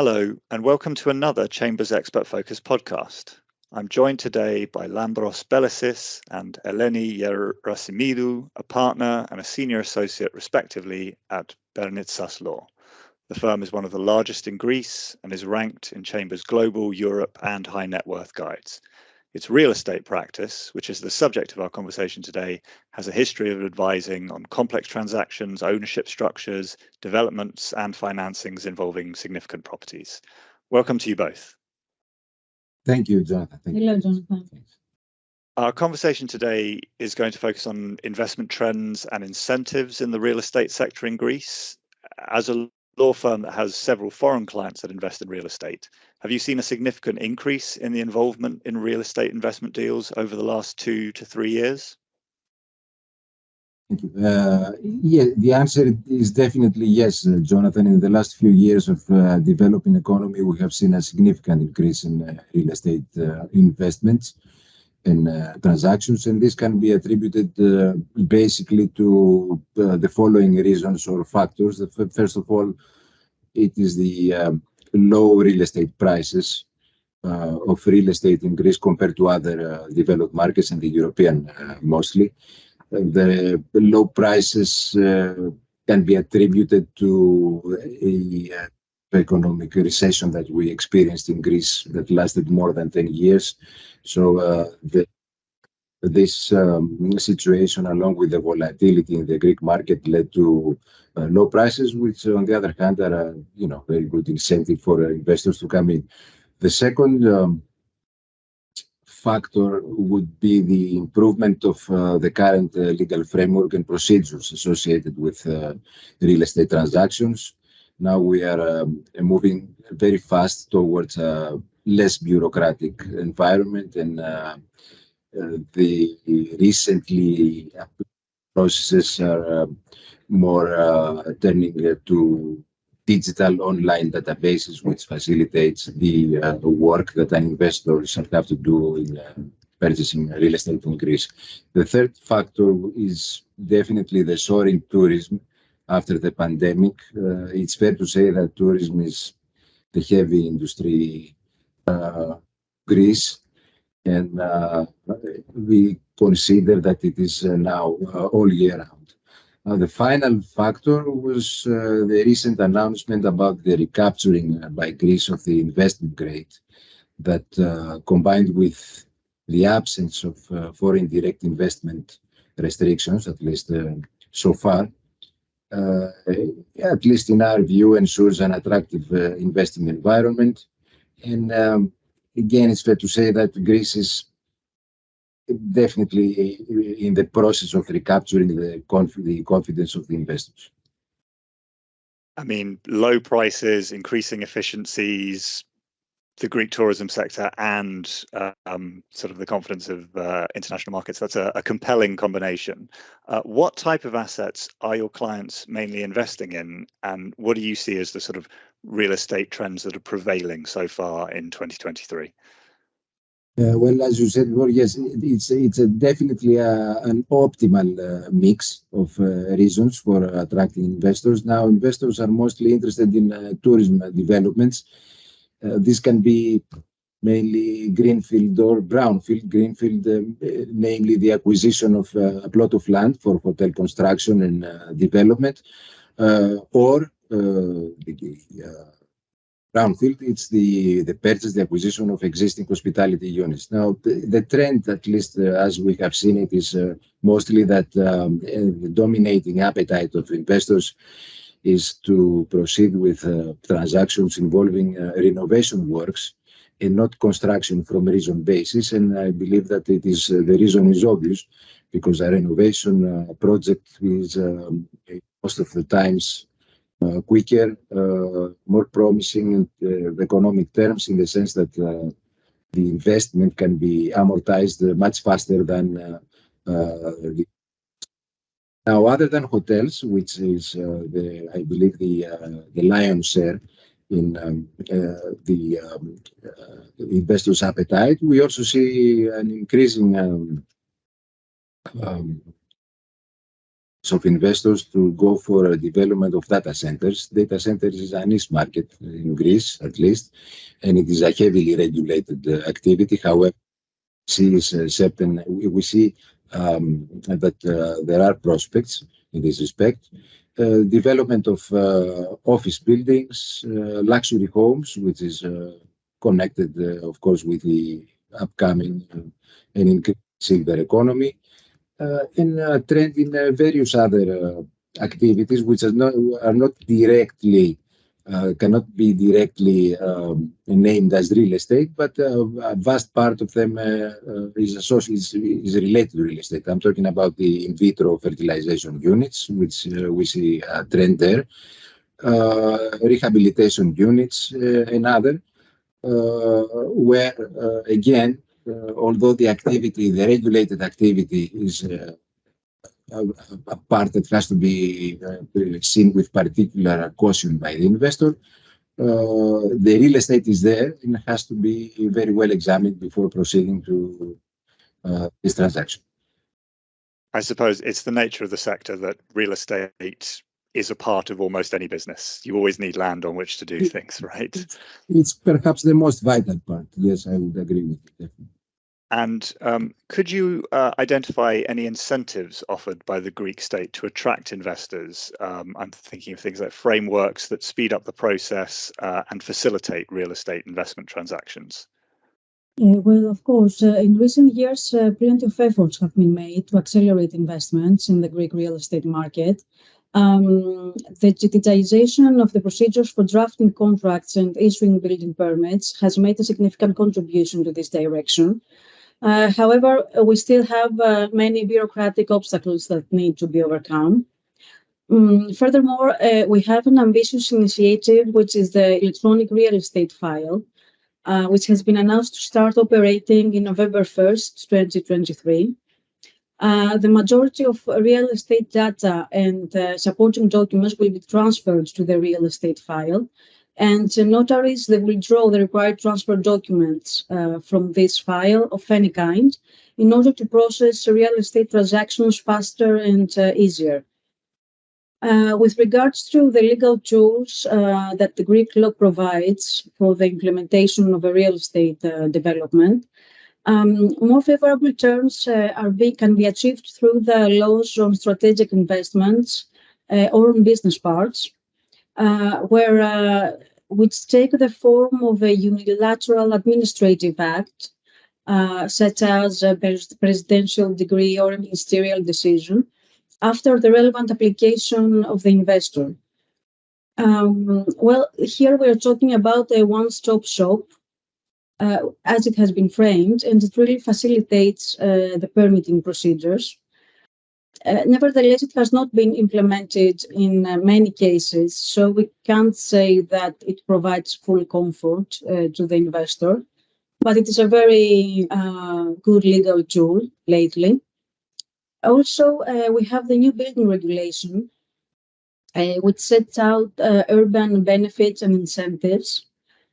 Hello, and welcome to another Chambers Expert Focus podcast. I'm joined today by Lambros Belessis and Eleni Gerasimidou, a partner and a senior associate respectively at Bernitsas Law. The firm is one of the largest in Greece and is ranked in Chambers Global, Europe and High Net Worth guides. Its real estate practice, which is the subject of our conversation today, has a history of advising on complex transactions, ownership structures, developments, and financings involving significant properties. Welcome to you both. Thank you, Jonathan. Hello, Jonathan. Our conversation today is going to focus on investment trends and incentives in the real estate sector in Greece. As a law firm that has several foreign clients that invest in real estate, have you seen a significant increase in the involvement in real estate investment deals over the last 2 to 3 years? Thank you. Yeah, the answer is definitely yes, Jonathan. In the last few years of developing economy, we have seen a significant increase in real estate investments and transactions, and this can be attributed basically to the following reasons or factors. First of all, it is the low real estate prices of real estate in Greece compared to other developed markets and the European mostly. The low prices can be attributed to a economic recession that we experienced in Greece that lasted more than 10 years. So this situation, along with the volatility in the Greek market, led to low prices, which on the other hand are a very good incentive for investors to come in. The second factor would be the improvement of the current legal framework and procedures associated with real estate transactions. Now we are moving very fast towards a less bureaucratic environment, and the recently processes are more turning to digital online databases, which facilitates the work that an investor have to do in purchasing real estate in Greece. The third factor is definitely the soaring tourism after the pandemic. It's fair to say that tourism is the heavy industry Greece, and we consider that it is now all year round. The final factor was the recent announcement about the recapturing by Greece of the investment grade that combined with the absence of foreign direct investment restrictions, at least so far, at least in our view, ensures an attractive investing environment. And again, it's fair to say that Greece is definitely in the process of recapturing the confidence of the investors. I mean, low prices, increasing efficiencies, the Greek tourism sector, and sort of the confidence of international markets. That's a compelling combination. What type of assets are your clients mainly investing in, and what do you see as the sort of real estate trends that are prevailing so far in 2023? Well, as you said, well, yes, it's definitely an optimal mix of reasons for attracting investors. Now, investors are mostly interested in tourism developments. This can be mainly greenfield or brownfield. Greenfield, namely the acquisition of a plot of land for hotel construction and development, or brownfield, it's the purchase, the acquisition of existing hospitality units. Now, the trend, at least as we have seen it, is mostly that the dominating appetite of investors is to proceed with transactions involving renovation works and not construction from reason basis. And I believe that the reason is obvious, because a renovation project is most of the times quicker, more promising in economic terms, in the sense that the investment can be amortized much faster than now, other than hotels, which is I believe the lion's share in the investors' appetite, we also see an increasing of investors to go for a development of data centers. Data centers is a niche market in Greece, at least, and it is a heavily regulated activity. However, we see that there are prospects in this respect. Development of office buildings, luxury homes, which is connected, of course, with the upcoming and increasing silver economy, and a trend in various other activities which are not directly cannot be directly named as real estate, but a vast part of them is related to real estate. I'm talking about the in vitro fertilization units, which we see a trend there, rehabilitation units, and other, where again, although the activity, the regulated activity, is a part that has to be seen with particular caution by the investor, the real estate is there and has to be very well examined before proceeding to this transaction. I suppose it's the nature of the sector that real estate is a part of almost any business. You always need land on which to do things, right? It's perhaps the most vital part. Yes, I would agree with you, definitely. And could you identify any incentives offered by the Greek state to attract investors? I'm thinking of things like frameworks that speed up the process and facilitate real estate investment transactions. Well, of course, in recent years, plenty of efforts have been made to accelerate investments in the Greek real estate market. The digitization of the procedures for drafting contracts and issuing building permits has made a significant contribution to this direction. However, we still have many bureaucratic obstacles that need to be overcome. Furthermore, we have an ambitious initiative, which is the electronic real estate file, which has been announced to start operating in November 1st, 2023. The majority of real estate data and supporting documents will be transferred to the real estate file, and notaries, they will draw the required transfer documents from this file of any kind in order to process real estate transactions faster and easier. With regards to the legal tools that the Greek law provides for the implementation of a real estate development, more favorable terms can be achieved through the laws on strategic investments or on business parts, which take the form of a unilateral administrative act, such as a presidential decree or a ministerial decision, after the relevant application of the investor. Well, here we are talking about a one-stop shop, as it has been framed, and it really facilitates the permitting procedures. Nevertheless, it has not been implemented in many cases, so we can't say that it provides full comfort to the investor, but it is a very good legal tool lately. Also, we have the new building regulation, which sets out urban benefits and incentives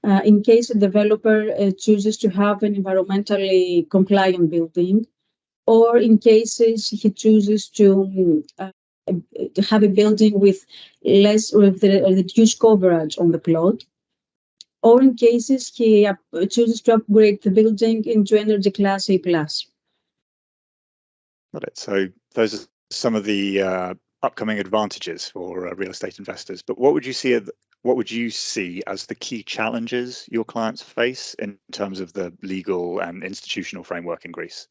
in case a developer chooses to have an environmentally compliant building, or in cases he chooses to have a building with reduced coverage on the plot, or in cases he chooses to upgrade the building into energy class A+. Got it. So those are some of the upcoming advantages for real estate investors. But what would you see as the key challenges your clients face in terms of the legal and institutional framework in Greece?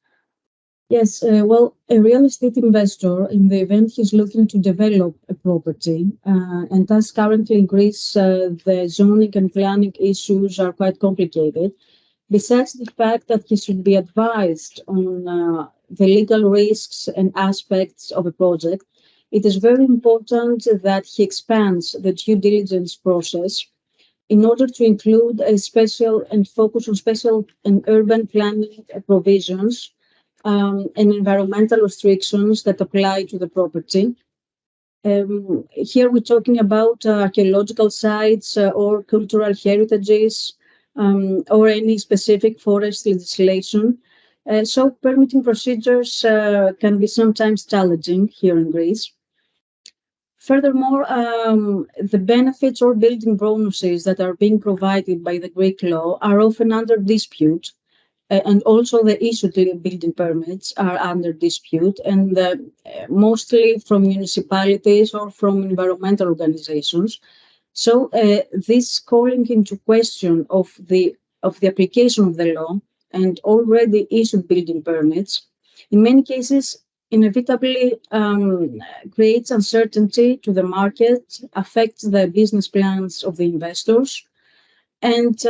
Yes, well, a real estate investor, in the event he's looking to develop a property, and thus currently in Greece, the zoning and planning issues are quite complicated. Besides the fact that he should be advised on the legal risks and aspects of a project, it is very important that he expands the due diligence process in order to include a special and focus on special and urban planning provisions and environmental restrictions that apply to the property. Here we're talking about archaeological sites or cultural heritages or any specific forest legislation. So permitting procedures can be sometimes challenging here in Greece. Furthermore, the benefits or building bonuses that are being provided by the Greek law are often under dispute, and also the issued building permits are under dispute, and mostly from municipalities or from environmental organizations. So this calling into question of the application of the law and already issued building permits, in many cases, inevitably creates uncertainty to the market, affects the business plans of the investors, and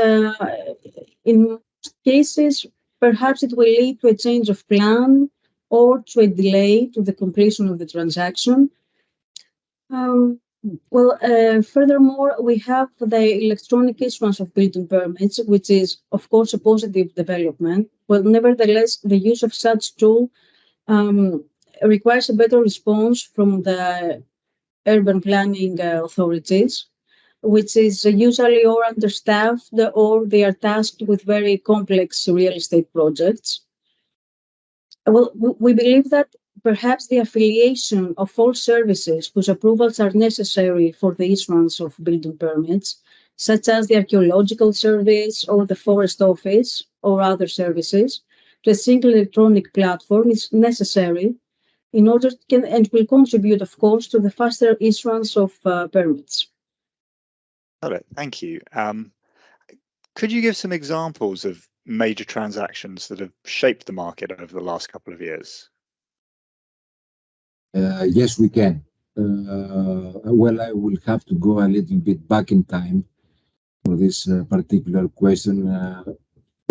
in most cases, perhaps it will lead to a change of plan or to a delay to the completion of the transaction. Furthermore, we have the electronic issuance of building permits, which is, of course, a positive development. Well, nevertheless, the use of such tool requires a better response from the urban planning authorities, which is usually or understaffed or they are tasked with very complex real estate projects. Well, we believe that perhaps the affiliation of all services whose approvals are necessary for the issuance of building permits, such as the archaeological service or the forest office or other services, to a single electronic platform is necessary in order and will contribute, of course, to the faster issuance of permits. Got it. Thank you. Could you give some examples of major transactions that have shaped the market over the last couple of years? Yes, we can. Well, I will have to go a little bit back in time for this particular question.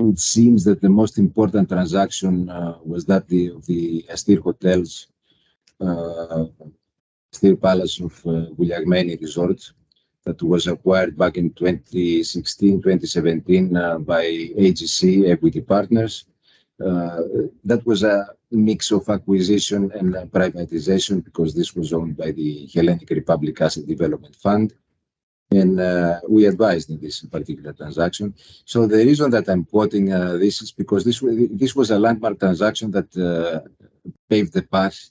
It seems that the most important transaction was that of the Astir Hotels, Astir Palace of Vouliagmeni Resort, that was acquired back in 2016, 2017 by AGC Equity Partners. That was a mix of acquisition and privatization because this was owned by the Hellenic Republic Asset Development Fund. And we advised in this particular transaction. So the reason that I'm quoting this is because this was a landmark transaction that paved the path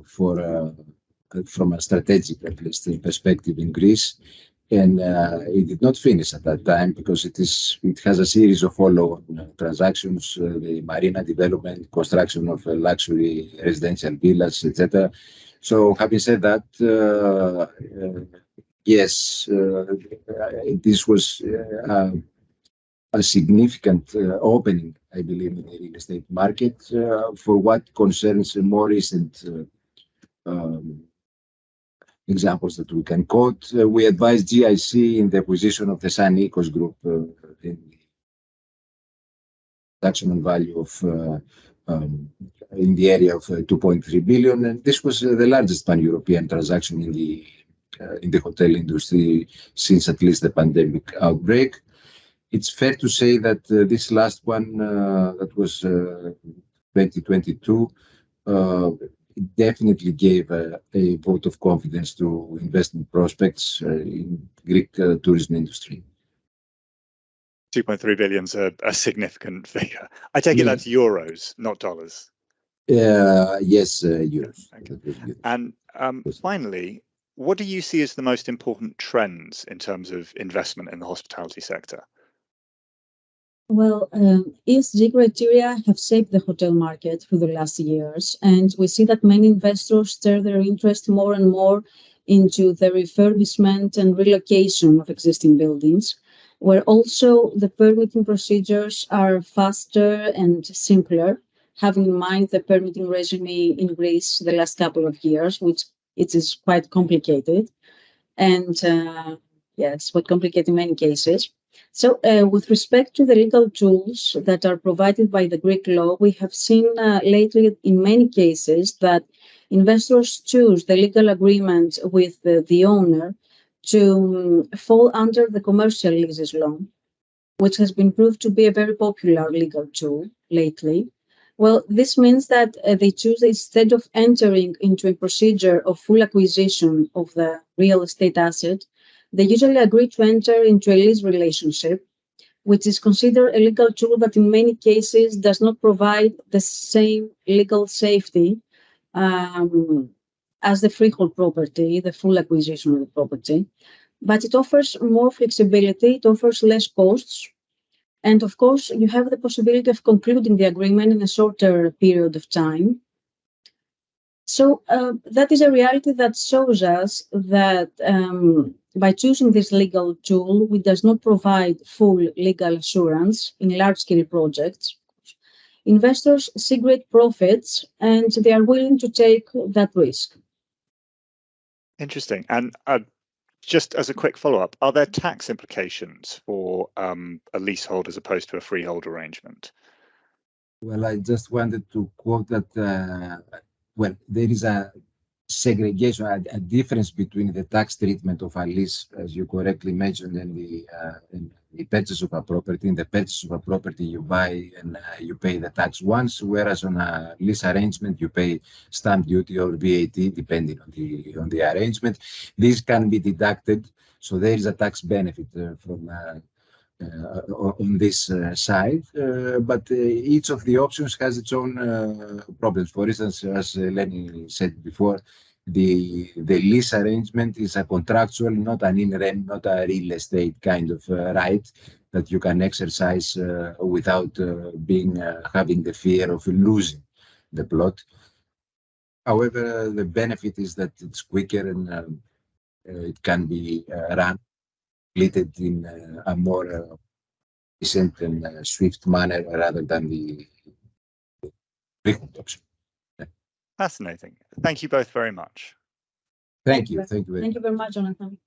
from a strategic, at least, perspective in Greece. And it did not finish at that time because it has a series of follow-on transactions, the marina development, construction of luxury residential villas, etc. So having said that, yes, this was a significant opening, I believe, in the real estate market for what concerns more recent examples that we can quote. We advised GIC in the acquisition of the Sen.Associate group in the transaction value of in the area of 2.3 billion, and this was the largest pan-European transaction in the hotel industry since at least the pandemic outbreak. It's fair to say that this last one, that was 2022, it definitely gave a vote of confidence to investment prospects in Greek tourism industry. 2.3 billion is a significant figure. I take it that's euros, not dollars. Yes, euros. Okay. And finally, what do you see as the most important trends in terms of investment in the hospitality sector? Well, ESG criteria have shaped the hotel market through the last years, and we see that many investors turn their interest more and more into the refurbishment and relocation of existing buildings, where also the permitting procedures are faster and simpler, having in mind the permitting regime in Greece the last couple of years, which it is quite complicated, and yes, quite complicated in many cases. So with respect to the legal tools that are provided by the Greek law, we have seen lately in many cases that investors choose the legal agreement with the owner to fall under the commercial leases law, which has been proved to be a very popular legal tool lately. Well, this means that they choose, instead of entering into a procedure of full acquisition of the real estate asset, they usually agree to enter into a lease relationship, which is considered a legal tool that in many cases does not provide the same legal safety as the freehold property, the full acquisition of the property, but it offers more flexibility, it offers less costs, and of course, you have the possibility of concluding the agreement in a shorter period of time. So that is a reality that shows us that by choosing this legal tool, which does not provide full legal assurance in large-scale projects, investors see great profits and they are willing to take that risk. Interesting. And just as a quick follow-up, are there tax implications for a leasehold as opposed to a freehold arrangement? Well, I just wanted to quote that, well, there is a segregation, a difference between the tax treatment of a lease, as you correctly mentioned, and the purchase of a property. In the purchase of a property, you buy and you pay the tax once, whereas on a lease arrangement, you pay stamp duty or VAT, depending on the arrangement. This can be deducted, so there is a tax benefit from on this side, but each of the options has its own problems. For instance, as Eleni said before, the lease arrangement is a contractual, not an in rem, not a real estate kind of right that you can exercise without having the fear of losing the plot. However, the benefit is that it's quicker and it can be run, completed in a more efficient and swift manner rather than the frequent option. Fascinating. Thank you both very much. Thank you. Thank you very much. Thank you very much, Jonathan.